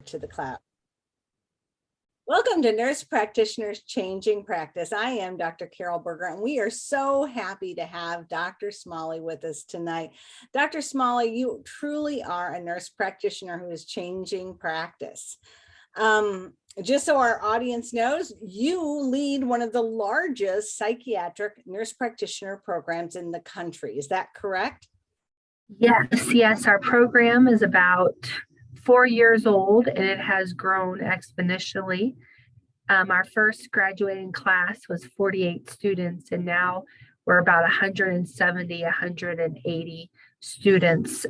to the cloud. Welcome to Nurse Practitioners Changing Practice. I am Dr. Carol Berger, and we are so happy to have Dr. Smalley with us tonight. Dr. Smalley, you truly are a nurse practitioner who is changing practice. Just so our audience knows, you lead one of the largest psychiatric nurse practitioner programs in the country. Is that correct? Yes. Our program is about 4 years old and it has grown exponentially. Our first graduating class was 48 students, and now we're about 170, 180 students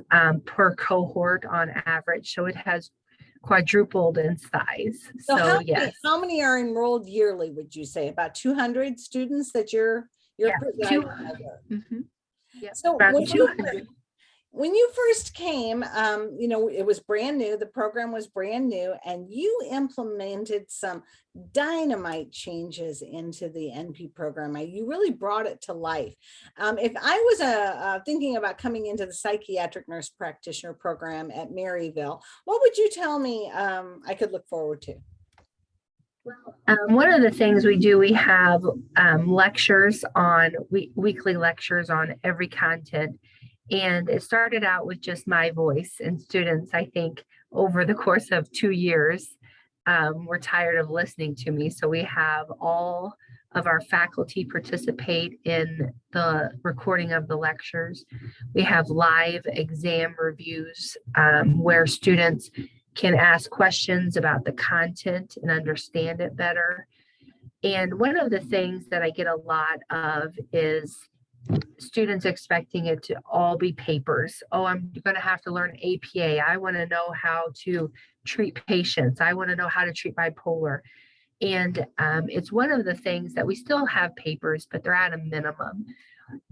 per cohort on average. So it has quadrupled in size. So how many are enrolled yearly, would you say? About 200 students that you're presiding over? Mm-hmm. Yep, so about 200. When you first came, it was brand new, the program was brand new, and you implemented some dynamite changes into the NP program. You really brought it to life. If I was thinking about coming into the psychiatric nurse practitioner program at Maryville, what would you tell me I could look forward to? Well, one of the things we do, we have lectures weekly lectures on every content. And it started out with just my voice, and students, I think, over the course of 2 years, were tired of listening to me. So we have all of our faculty participate in the recording of the lectures. We have live exam reviews where students can ask questions about the content and understand it better. And one of the things that I get a lot of is students expecting it to all be papers. Oh, I'm going to have to learn APA. I want to know how to treat patients. I want to know how to treat bipolar. And it's one of the things that we still have papers, but they're at a minimum.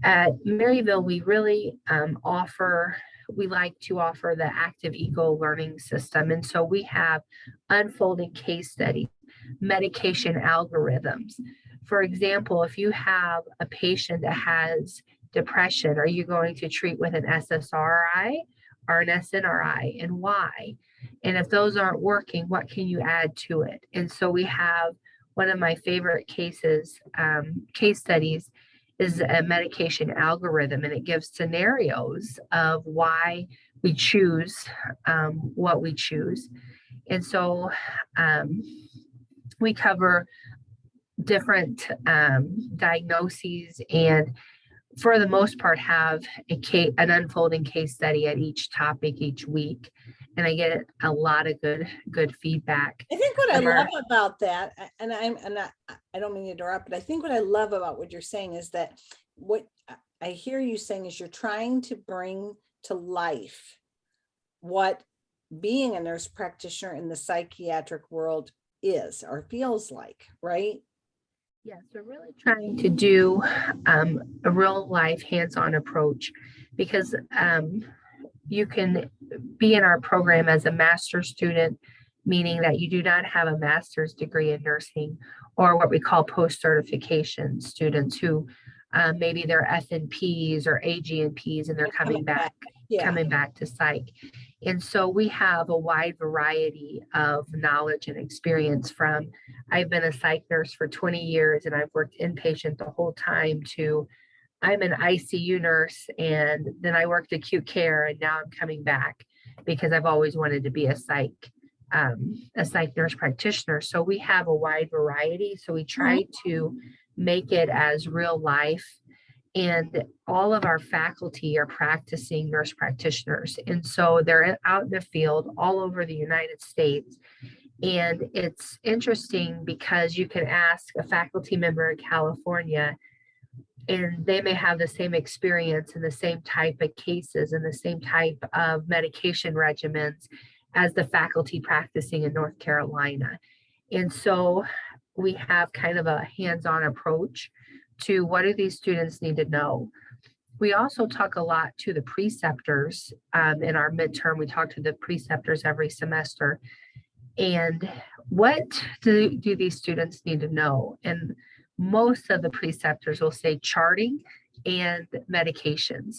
At Maryville, we really like to offer the active eco learning system. And so we have unfolding case studies, medication algorithms. For example, if you have a patient that has depression, are you going to treat with an SSRI or an SNRI, and why? And if those aren't working, what can you add to it? And so we have one of my favorite case studies is a medication algorithm, and it gives scenarios of why we choose what we choose. And so we cover different diagnoses, and for the most part have an unfolding case study at each topic each week, and I get a lot of good feedback. I think what I love about that, and I don't mean to interrupt, but I think what I love about what you're saying is that what I hear you saying is you're trying to bring to life what being a nurse practitioner in the psychiatric world is or feels like, right? Yes, we're really trying to do a real life hands-on approach, because you can be in our program as a master's student, meaning that you do not have a master's degree in nursing, or what we call post-certification students who maybe they're FNPs or AGNPs and they're coming back to psych. And so we have a wide variety of knowledge and experience, from I've been a psych nurse for 20 years and I've worked inpatient the whole time, to I'm an ICU nurse and then I worked acute care and now I'm coming back because I've always wanted to be a psych nurse practitioner. So we have a wide variety. So we try to make it as real life. And all of our faculty are practicing nurse practitioners. And so they're out in the field all over the United States. And it's interesting because you can ask a faculty member in California, and they may have the same experience and the same type of cases and the same type of medication regimens as the faculty practicing in North Carolina. And so we have kind of a hands-on approach to what do these students need to know. We also talk a lot to the preceptors in our midterm. We talk to the preceptors every semester. And what do these students need to know? And most of the preceptors will say charting and medications.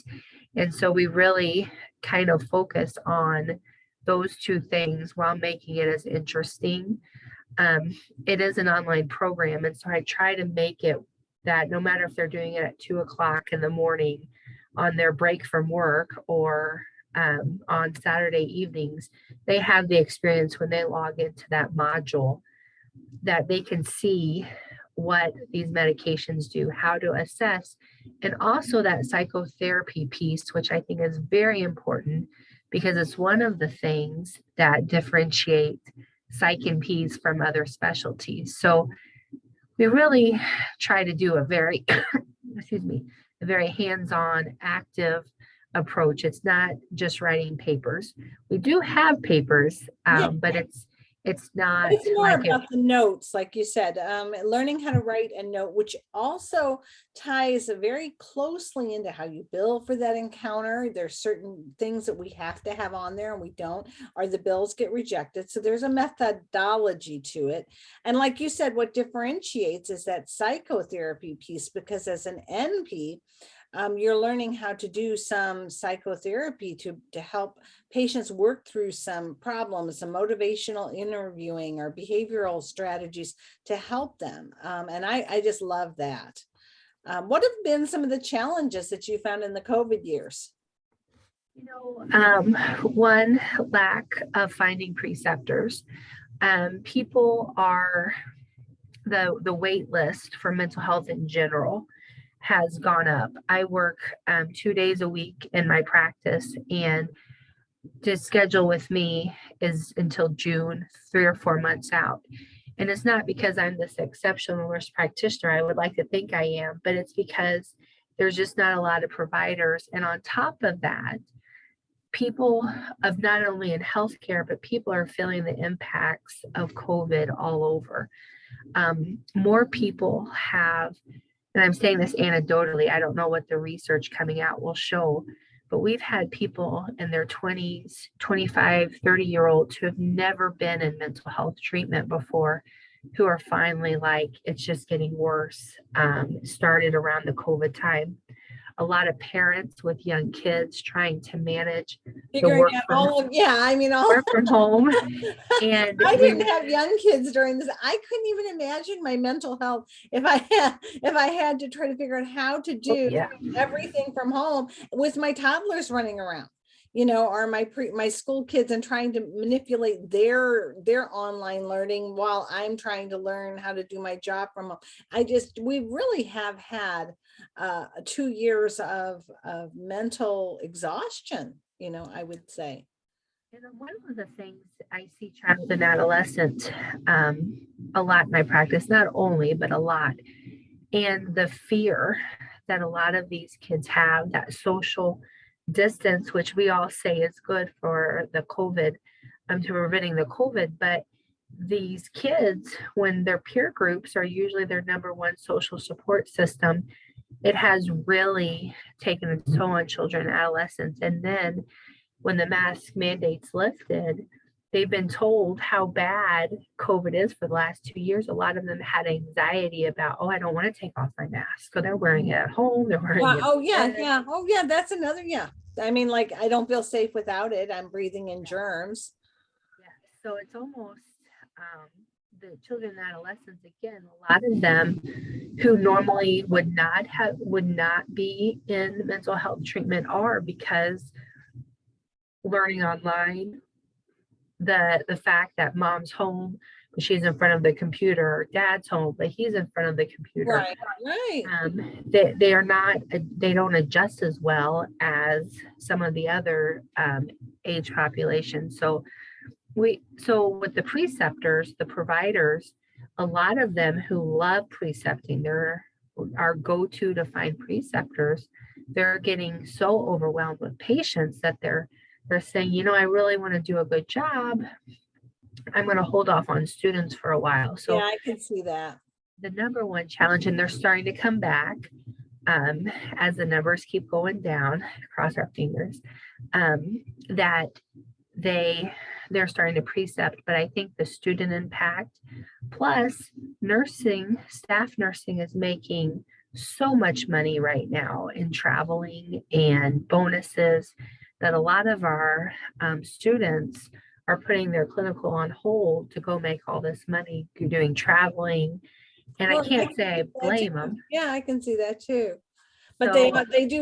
And so we really kind of focus on those two things while making it as interesting. It is an online program, and so I try to make it that no matter if they're doing it at 2 o'clock in the morning on their break from work or on Saturday evenings, they have the experience when they log into that module that they can see what these medications do, how to assess, and also that psychotherapy piece, which I think is very important because it's one of the things that differentiate psych NPs from other specialties. So we really try to do a very, excuse me, a very hands-on, active approach. It's not just writing papers. We do have papers, Yeah. but it's not It's more like it. about the notes, like you said, learning how to write a note, which also ties very closely into how you bill for that encounter. There's certain things that we have to have on there and we don't, or the bills get rejected. So there's a methodology to it. And like you said, what differentiates is that psychotherapy piece, because as an NP, you're learning how to do some psychotherapy to help patients work through some problems, some motivational interviewing or behavioral strategies to help them. And I just love that. What have been some of the challenges that you found in the COVID years? One, lack of finding preceptors. People are the wait list for mental health in general has gone up. I work 2 days a week in my practice, and the schedule with me is until June, 3 or 4 months out. And it's not because I'm this exceptional nurse practitioner. I would like to think I am, but it's because there's just not a lot of providers. And on top of that, people of not only in healthcare, but people are feeling the impacts of COVID all over. More people have, and I'm saying this anecdotally, I don't know what the research coming out will show, but we've had people in their 20s, 25, 30-year-olds who have never been in mental health treatment before, who are finally like, it's just getting worse. Started around the COVID time. A lot of parents with young kids trying to manage Figuring out all of, yeah, I mean, all work from home. And I didn't have young kids during this. I couldn't even imagine my mental health if I had to try to figure out how to do everything from home with my toddlers running around, or my school kids, and trying to manipulate their online learning while I'm trying to learn how to do my job from home. We really have had 2 years of mental exhaustion, I would say. And one of the things I see child and adolescent a lot in my practice, not only, but a lot, and the fear that a lot of these kids have, that social distance, which we all say is good for the COVID, to preventing the COVID, but these kids, when their peer groups are usually their number one social support system, it has really taken its toll on children and adolescents. And then when the mask mandates lifted, they've been told how bad COVID is for the last 2 years. A lot of them had anxiety about, I don't want to take off my mask. So they're wearing it at home. They're wearing it. Oh, yeah. Oh, yeah. That's another. Yeah. I mean, like, I don't feel safe without it. I'm breathing in germs. Yeah. So it's almost the children and adolescents, again, a lot of them who normally would not be in mental health treatment are, because learning online, the fact that mom's home, she's in front of the computer, or dad's home, but he's in front of the computer. Right. They don't adjust as well as some of the other age populations. So with the preceptors, the providers, a lot of them who love precepting, they're our go-to to find preceptors. They're getting so overwhelmed with patients that they're saying, I really want to do a good job. I'm going to hold off on students for a while. So yeah, I can see that. The number one challenge, and they're starting to come back as the numbers keep going down, cross our fingers, that they're starting to precept. But I think the student impact, plus staff nursing is making so much money right now in traveling and bonuses. that a lot of our students are putting their clinical on hold to go make all this money doing traveling. And I Well, can't can say I see that blame too. them. Yeah, I can see that too. But So they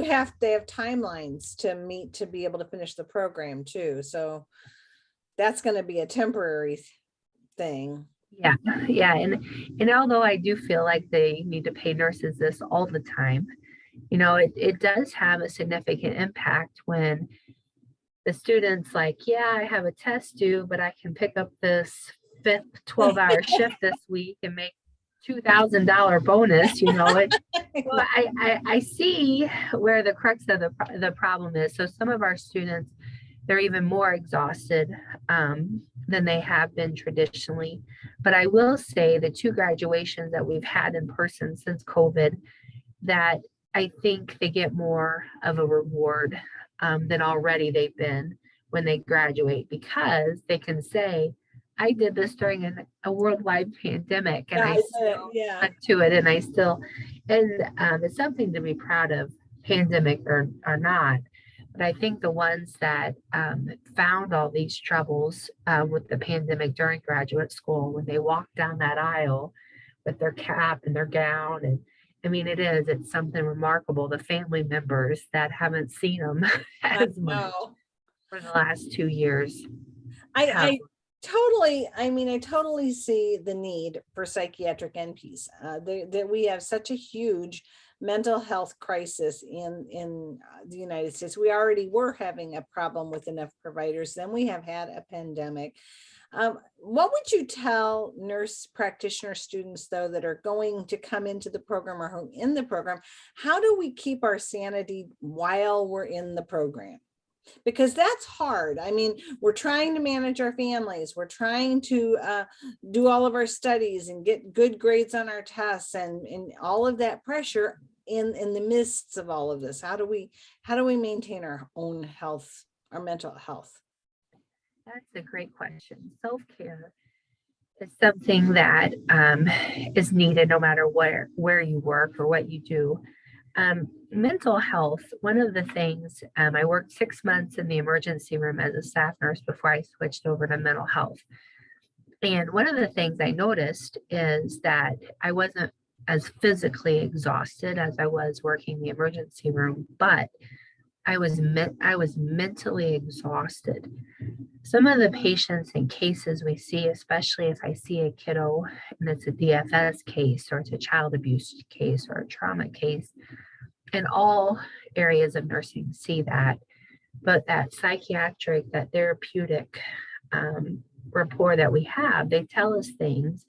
have timelines to meet to be able to finish the program too. So that's going to be a temporary thing. yeah, yeah. And although I do feel like they need to pay nurses this all the time, it does have a significant impact when the student's like, yeah, I have a test due, but I can pick up this fifth 12-hour shift this week and make $2,000 bonus. Well, I see where the crux of the problem is. So some of our students, they're even more exhausted than they have been traditionally. But I will say the 2 graduations that we've had in person since COVID, that I think they get more of a reward than already they've been when they graduate, because they can say, I did this during a worldwide pandemic and Yeah, I I bet. still Yeah. stuck to it, and it's something to be proud of, pandemic or not. But I think the ones that found all these troubles with the pandemic during graduate school, when they walked down that aisle with their cap and their gown, and I mean, it's something remarkable. The family members that haven't seen them I as much know. for the last 2 years have. I totally see the need for psychiatric NPs. That we have such a huge mental health crisis in the United States. We already were having a problem with enough providers. Then we have had a pandemic. What would you tell nurse practitioner students, though, that are going to come into the program or who in the program? How do we keep our sanity while we're in the program? Because that's hard. I mean, we're trying to manage our families. We're trying to do all of our studies and get good grades on our tests, and all of that pressure in the midst of all of this. How do we maintain our own health, our mental health? That's a great question. Self-care is something that is needed no matter where you work or what you do. Mental health, one of the things, I worked 6 months in the emergency room as a staff nurse before I switched over to mental health. And one of the things I noticed is that I wasn't as physically exhausted as I was working the emergency room, but I was mentally exhausted. Some of the patients and cases we see, especially if I see a kiddo and it's a DFS case or it's a child abuse case or a trauma case, in all areas of nursing see that, but that psychiatric, that therapeutic rapport that we have, they tell us things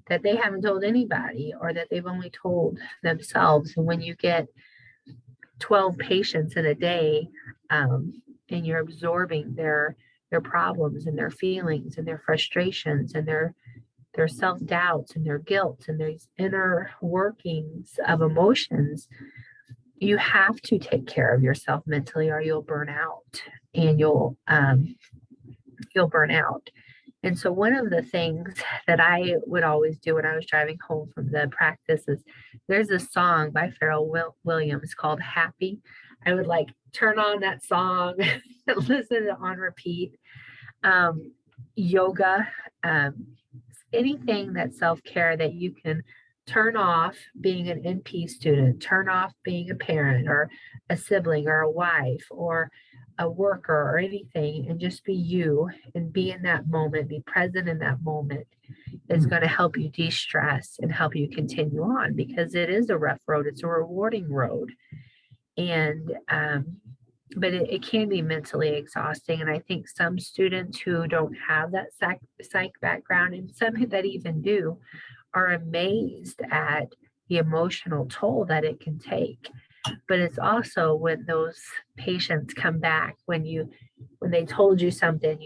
that they haven't told anybody or that they've only told themselves. And when you get 12 patients in a day, and you're absorbing their problems and their feelings and their frustrations and their self-doubts and their guilt and these inner workings of emotions, you have to take care of yourself mentally or you'll burn out, and you'll burn out. And so one of the things that I would always do when I was driving home from the practice is, there's a song by Pharrell Williams called Happy. I would turn on that song and listen to it on repeat. Yoga, anything that's self-care that you can turn off being an NP student, turn off being a parent or a sibling or a wife or a worker or anything, and just be you and be in that moment, be present in that moment, is going to help you de-stress and help you continue on, because it is a rough road. It's a rewarding road. And, but it can be mentally exhausting. And I think some students who don't have that psych background, and some that even do, are amazed at the emotional toll that it can take. But it's also when those patients come back, when they told you something,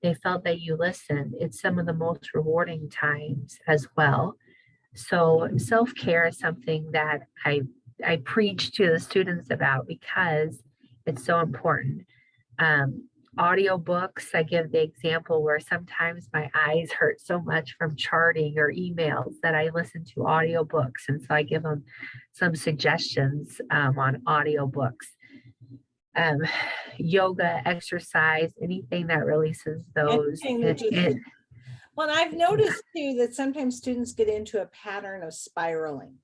they felt that you listened. It's some of the most rewarding times as well. So self-care is something that I preach to the students about because it's so important. Audiobooks, I give the example where sometimes my eyes hurt so much from charting or emails that I listen to audiobooks. And so I give them some suggestions on audiobooks. um, yoga, exercise, anything that releases those. Anything that just, well, I've noticed too that sometimes students get into a pattern of spiraling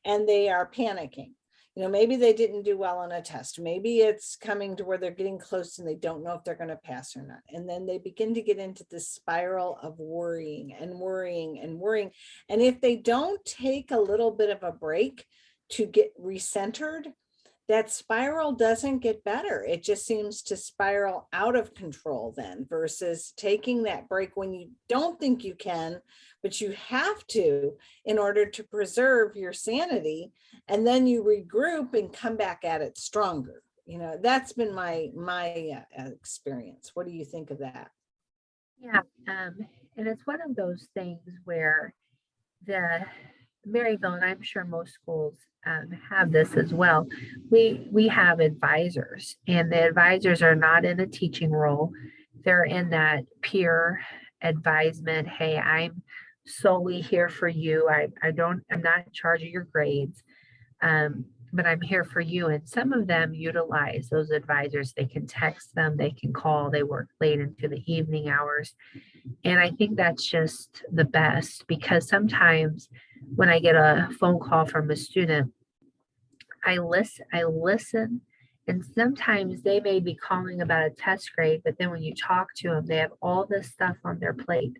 and they are panicking. Maybe they didn't do well on a test. Maybe it's coming to where they're getting close and they don't know if they're going to pass or not. And then they begin to get into this spiral of worrying and worrying and worrying. And if they don't take a little bit of a break to get recentered, that spiral doesn't get better. It just seems to spiral out of control then, versus taking that break when you don't think you can, but you have to in order to preserve your sanity. And then you regroup and come back at it stronger. That's been my experience. What do you think of that? Yeah. And it's one of those things where the Maryville, and I'm sure most schools have this as well. We have advisors, and the advisors are not in a teaching role. They're in that peer advisement. Hey, I'm solely here for you. I'm not in charge of your grades, but I'm here for you. And some of them utilize those advisors. They can text them, they can call, they work late into the evening hours. And I think that's just the best, because sometimes when I get a phone call from a student, I listen, and sometimes they may be calling about a test grade, but then when you talk to them, they have all this stuff on their plate,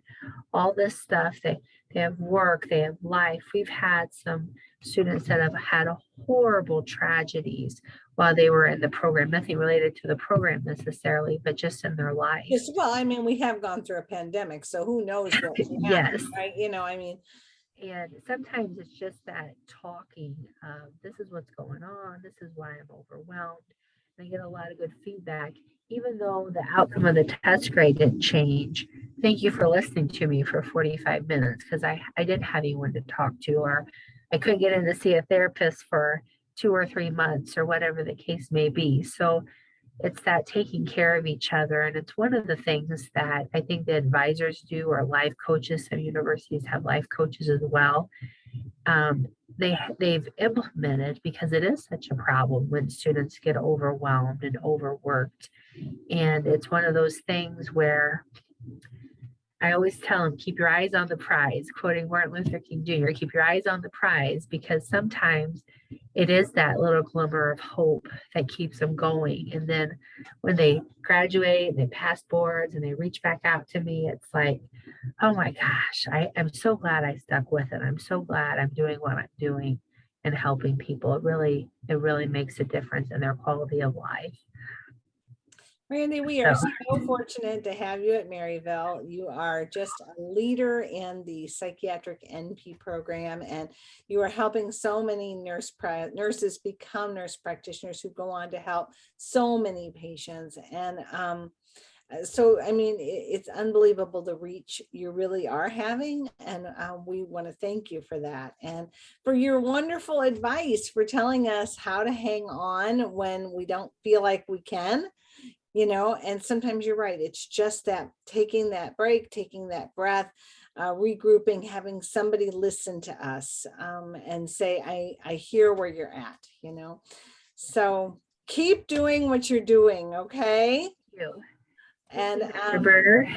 all this stuff. They have work, they have life. We've had some students that have had horrible tragedies while they were in the program, nothing related to the program necessarily, but just in their life. Yes, well, I mean, we have gone through a pandemic, so who knows what can happen, Yes. right? I mean, And sometimes it's just that talking of, this is what's going on, this is why I'm overwhelmed. And I get a lot of good feedback, even though the outcome of the test grade didn't change. Thank you for listening to me for 45 minutes, because I didn't have anyone to talk to, or I couldn't get in to see a therapist for 2 or 3 months, or whatever the case may be. So it's that taking care of each other. And it's one of the things that I think the advisors do, or life coaches. Some universities have life coaches as well. They've implemented, because it is such a problem when students get overwhelmed and overworked. And it's one of those things where I always tell them, keep your eyes on the prize, quoting Martin Luther King Jr., keep your eyes on the prize, because sometimes it is that little glimmer of hope that keeps them going. And then when they graduate and they pass boards and they reach back out to me, it's like, oh my gosh, I'm so glad I stuck with it. I'm so glad I'm doing what I'm doing and helping people. It really makes a difference in their quality of life. Brandie, we are so fortunate to have you at Maryville. You are just a leader in the Psychiatric NP program, and you are helping so many nurses become nurse practitioners who go on to help so many patients. And so, I mean, it's unbelievable the reach you really are having. And we want to thank you for that, and for your wonderful advice, for telling us how to hang on when we don't feel like we can. And sometimes you're right. It's just that taking that break, taking that breath, regrouping, having somebody listen to us and say, I hear where you're at, So keep doing what you're doing. Okay. Thank you. And Berger.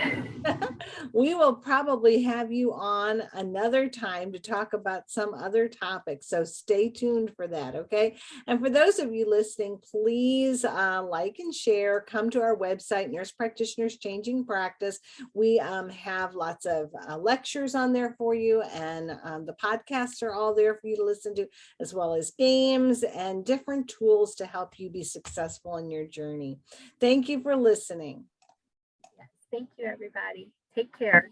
we will probably have you on another time to talk about some other topics. So stay tuned for that. Okay. And for those of you listening, please like and share. Come to our website, Nurse Practitioners Changing Practice. We have lots of lectures on there for you, and the podcasts are all there for you to listen to, as well as games and different tools to help you be successful in your journey. Thank you for listening. Thank you, everybody. Take care.